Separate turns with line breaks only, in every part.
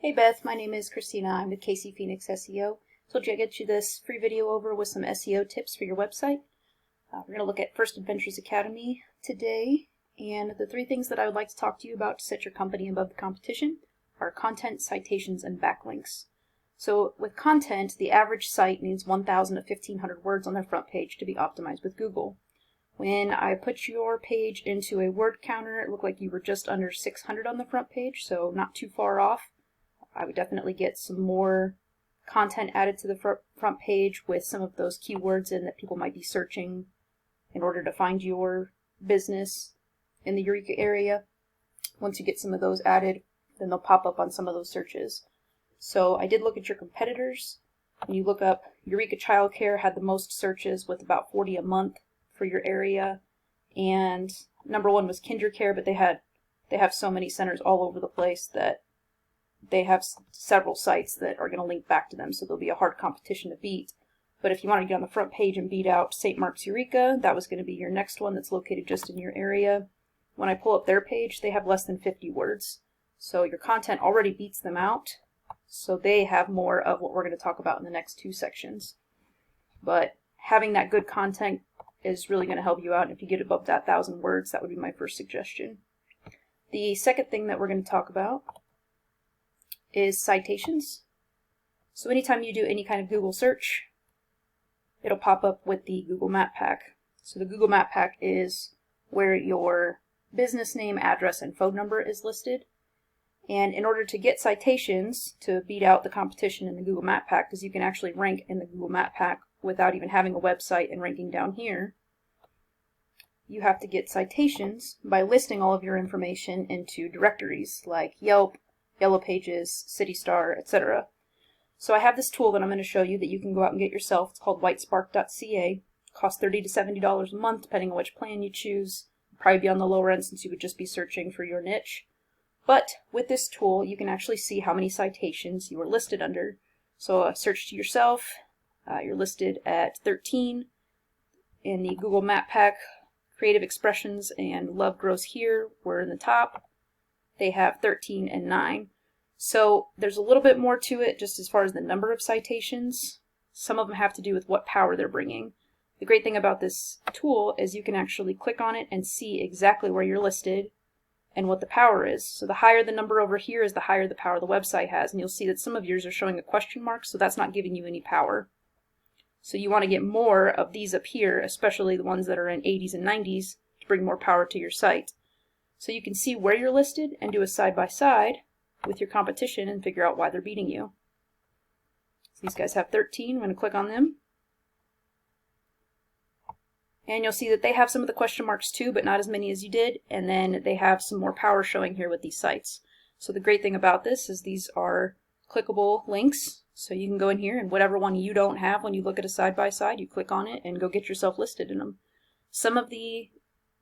Hey Beth, my name is Christina. I'm with KC Phoenix SEO. Told you I'd get you this free video over with some SEO tips for your website. We're going to look at First Adventures Academy today, and the three things that I would like to talk to you about to set your company above the competition are content, citations, and backlinks. So with content, the average site needs 1,000 to 1,500 words on their front page to be optimized with Google. When I put your page into a word counter, it looked like you were just under 600 on the front page, so not too far off. I would definitely get some more content added to the front page with some of those keywords in that people might be searching in order to find your business in the Eureka area. Once you get some of those added, then they'll pop up on some of those searches. So I did look at your competitors. When you look up, Eureka Childcare had the most searches with about 40 a month for your area, and number one was KinderCare, but they have so many centers all over the place that they have several sites that are going to link back to them, so there'll be a hard competition to beat. But if you want to get on the front page and beat out St. Mark's Eureka, that was going to be your next one that's located just in your area. When I pull up their page, they have less than 50 words. So your content already beats them out, so they have more of what we're going to talk about in the next two sections. But having that good content is really going to help you out, and if you get above that 1,000 words, that would be my first suggestion. The second thing that we're going to talk about is citations. So anytime you do any kind of Google search, it'll pop up with the Google Map Pack. So the Google Map Pack is where your business name, address, and phone number is listed. And in order to get citations to beat out the competition in the Google Map Pack, because you can actually rank in the Google Map Pack without even having a website and ranking down here, you have to get citations by listing all of your information into directories like Yelp, Yellow Pages, CityStar, etc. So I have this tool that I'm going to show you that you can go out and get yourself. It's called whitespark.ca. Costs $30 to $70 a month, depending on which plan you choose. Probably be on the lower end since you would just be searching for your niche. But with this tool, you can actually see how many citations you are listed under. So search to yourself. You're listed at 13. In the Google Map Pack, Creative Expressions and Love Grows Here were in the top. They have 13 and 9. So there's a little bit more to it just as far as the number of citations. Some of them have to do with what power they're bringing. The great thing about this tool is you can actually click on it and see exactly where you're listed and what the power is. So the higher the number over here is the higher the power the website has, and you'll see that some of yours are showing a question mark, so that's not giving you any power. So you want to get more of these up here, especially the ones that are in 80s and 90s, to bring more power to your site. So you can see where you're listed and do a side-by-side with your competition and figure out why they're beating you. So these guys have 13. I'm going to click on them. And you'll see that they have some of the question marks too, but not as many as you did. And then they have some more power showing here with these sites. So the great thing about this is these are clickable links. So you can go in here and whatever one you don't have when you look at a side-by-side, you click on it and go get yourself listed in them. Some of the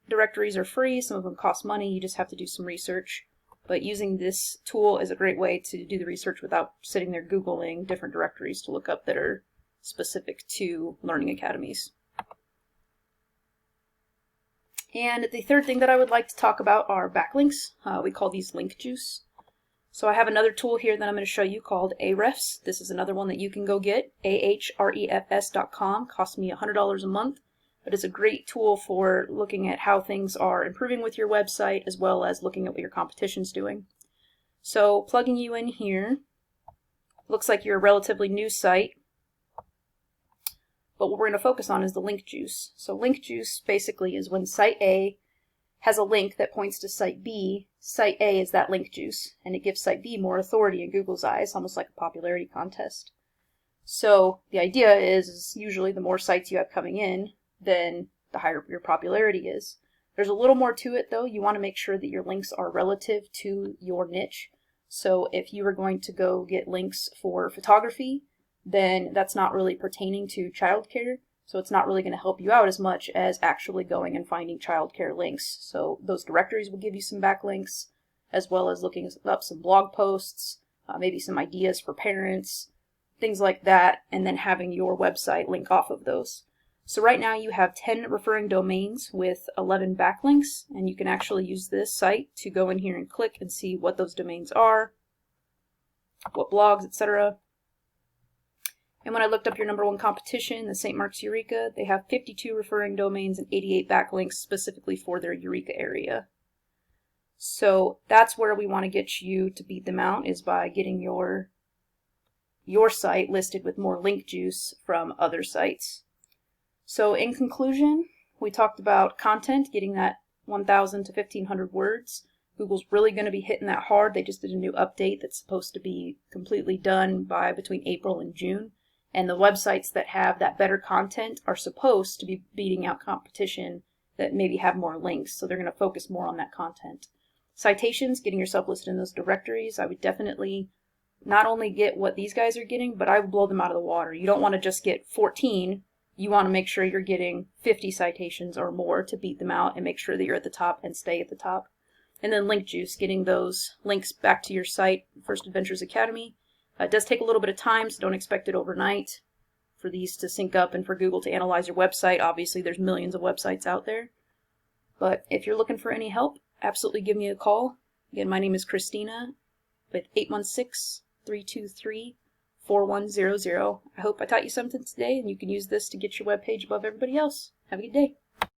directories are free, some of them cost money, you just have to do some research. But using this tool is a great way to do the research without sitting there Googling different directories to look up that are specific to learning academies. And the third thing that I would like to talk about are backlinks. We call these link juice. So I have another tool here that I'm going to show you called Ahrefs. This is another one that you can go get, ahrefs.com. Costs me $100 a month. But it's a great tool for looking at how things are improving with your website as well as looking at what your competition's doing. So plugging you in here, looks like you're a relatively new site, but what we're going to focus on is the link juice. So link juice basically is when site A has a link that points to site B, site A is that link juice, and it gives site B more authority in Google's eyes, almost like a popularity contest. So the idea is usually the more sites you have coming in, then the higher your popularity is. There's a little more to it though. You want to make sure that your links are relative to your niche. So if you are going to go get links for photography, then that's not really pertaining to childcare. So it's not really going to help you out as much as actually going and finding childcare links. So those directories will give you some backlinks, as well as looking up some blog posts, maybe some ideas for parents, things like that, and then having your website link off of those. So right now you have 10 referring domains with 11 backlinks, and you can actually use this site to go in here and click and see what those domains are. what blogs, etc. And when I looked up your #1 competition, the St. Mark's Eureka, they have 52 referring domains and 88 backlinks specifically for their Eureka area. So that's where we want to get you to beat them out, is by getting your site listed with more link juice from other sites. So in conclusion, we talked about content, getting that 1,000 to 1,500 words. Google's really going to be hitting that hard. They just did a new update that's supposed to be completely done by between April and June. And the websites that have that better content are supposed to be beating out competition that maybe have more links. So they're going to focus more on that content. Citations, getting yourself listed in those directories, I would definitely not only get what these guys are getting, but I would blow them out of the water. You don't want to just get 14. You want to make sure you're getting 50 citations or more to beat them out and make sure that you're at the top and stay at the top. And then link juice, getting those links back to your site, First Adventures Academy. It does take a little bit of time, so don't expect it overnight for these to sync up and for Google to analyze your website. Obviously, there's millions of websites out there. But if you're looking for any help, absolutely give me a call. Again, my name is Christina with 816-323-4100. I hope I taught you something today, and you can use this to get your webpage above everybody else. Have a good day.